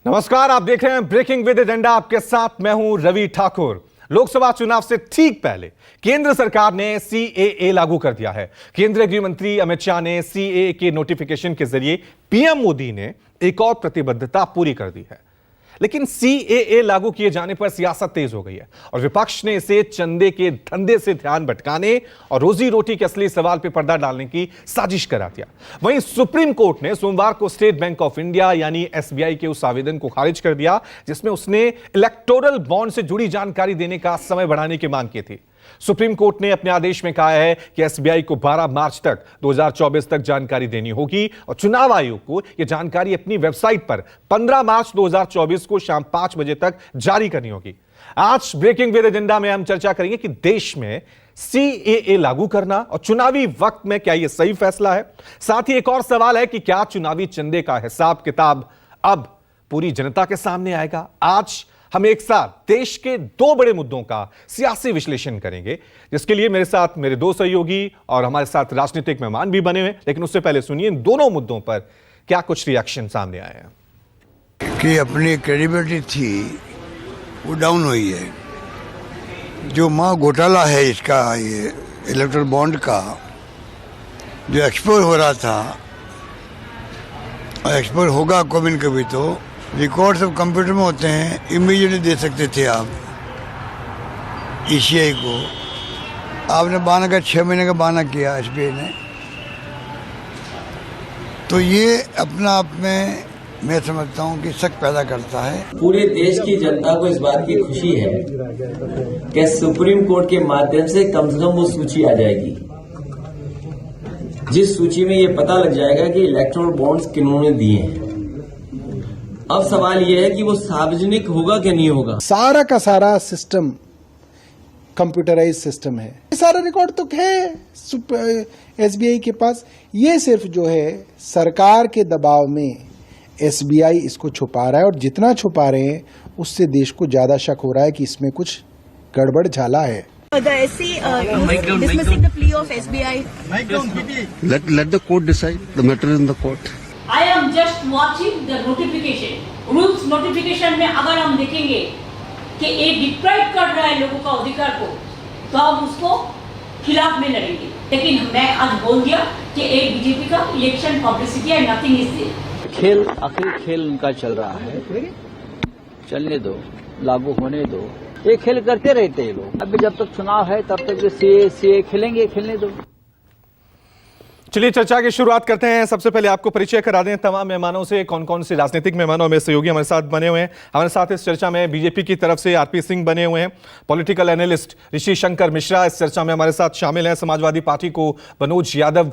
नमस्कार, आप देख रहे हैं ब्रेकिंग विद एजेंडा। आपके साथ मैं हूं रवि ठाकुर। लोकसभा चुनाव से ठीक पहले केंद्र सरकार ने सीएए लागू कर दिया है। केंद्रीय गृह मंत्री अमित शाह ने सीएए के नोटिफिकेशन के जरिए पीएम मोदी ने एक और प्रतिबद्धता पूरी कर दी है। लेकिन सीएए लागू किए जाने पर सियासत तेज हो गई है और विपक्ष ने इसे चंदे के धंधे से ध्यान भटकाने और रोजी रोटी के असली सवाल पर पर्दा डालने की साजिश करा दिया। वहीं सुप्रीम कोर्ट ने सोमवार को स्टेट बैंक ऑफ इंडिया यानी एसबीआई के उस आवेदन को खारिज कर दिया जिसमें उसने इलेक्टोरल बॉन्ड से जुड़ी जानकारी देने का समय बढ़ाने की मांग की थी। सुप्रीम कोर्ट ने अपने आदेश में कहा है कि एसबीआई को 12 मार्च तक 2024 तक जानकारी देनी होगी और चुनाव आयोग को यह जानकारी अपनी वेबसाइट पर 15 मार्च 2024 को शाम 5 बजे तक जारी करनी होगी। आज ब्रेकिंग विद एजेंडा में हम चर्चा करेंगे कि देश में सीएए लागू करना और चुनावी वक्त में क्या यह सही फैसला है। साथ ही एक और सवाल है कि क्या चुनावी चंदे का हिसाब किताब अब पूरी जनता के सामने आएगा। आज हम एक साथ देश के दो बड़े मुद्दों का सियासी विश्लेषण करेंगे, जिसके लिए मेरे साथ मेरे दो सहयोगी और हमारे साथ राजनीतिक मेहमान भी बने हुए। लेकिन उससे पहले सुनिए इन दोनों मुद्दों पर क्या कुछ रिएक्शन सामने आए हैं। कि अपनी क्रेडिबिलिटी थी वो डाउन हुई है। जो घोटाला है इसका, ये इलेक्ट्रल बॉन्ड का जो एक्सपोज हो रहा था और एक्सपोज होगा कभी न कभी, तो रिकॉर्ड सब कंप्यूटर में होते हैं, इमीडिएटली दे सकते थे आप ईसीआई को। आपने बहाना का 6 महीने का बहाना किया एसबीआई ने, तो ये अपना आप में मैं समझता हूँ कि शक पैदा करता है। पूरे देश की जनता को इस बात की खुशी है कि सुप्रीम कोर्ट के माध्यम से कम वो सूची आ जाएगी, जिस सूची में ये पता लग जाएगा कि इलेक्टोरल बॉन्ड्स किन्होंने दिए हैं। अब सवाल यह है कि वो सार्वजनिक होगा कि नहीं होगा। सारा का सारा सिस्टम कंप्यूटराइज सिस्टम है, सारा रिकॉर्ड तो है एसबीआई के पास। ये सिर्फ जो है सरकार के दबाव में एसबीआई इसको छुपा रहा है, और जितना छुपा रहे हैं उससे देश को ज्यादा शक हो रहा है कि इसमें कुछ गड़बड़ झाला है। The SC dismissing the plea of SBI. Let the court decide. The matter is in the court. I am just watching the notification. Rules notification में अगर हम देखेंगे कि ये डिप्राइव कर रहा है लोगों का अधिकार को, तो हम उसको खिलाफ में लड़ेंगे। लेकिन मैं आज बोल दिया कि एक बीजेपी का इलेक्शन पब्लिसिटी है, नथिंग इज देयर। खेल आखिर खेल उनका चल रहा है, चलने दो, लागू होने दो। ये खेल करते रहते हैं लोग। अभी जब तक चुनाव है तब तक सीए खेलेंगे, खेलने दो। चलिए चर्चा की शुरुआत करते हैं। सबसे पहले आपको परिचय करा दें तमाम मेहमानों से, कौन कौन से राजनीतिक मेहमानों में सहयोगी हमारे साथ बने हुए हैं। हमारे साथ इस चर्चा में बीजेपी की तरफ से आरपी सिंह बने हुए हैं, पॉलिटिकल एनालिस्ट ऋषि शंकर मिश्रा इस चर्चा में हमारे साथ शामिल हैं। समाजवादी पार्टी को मनोज यादव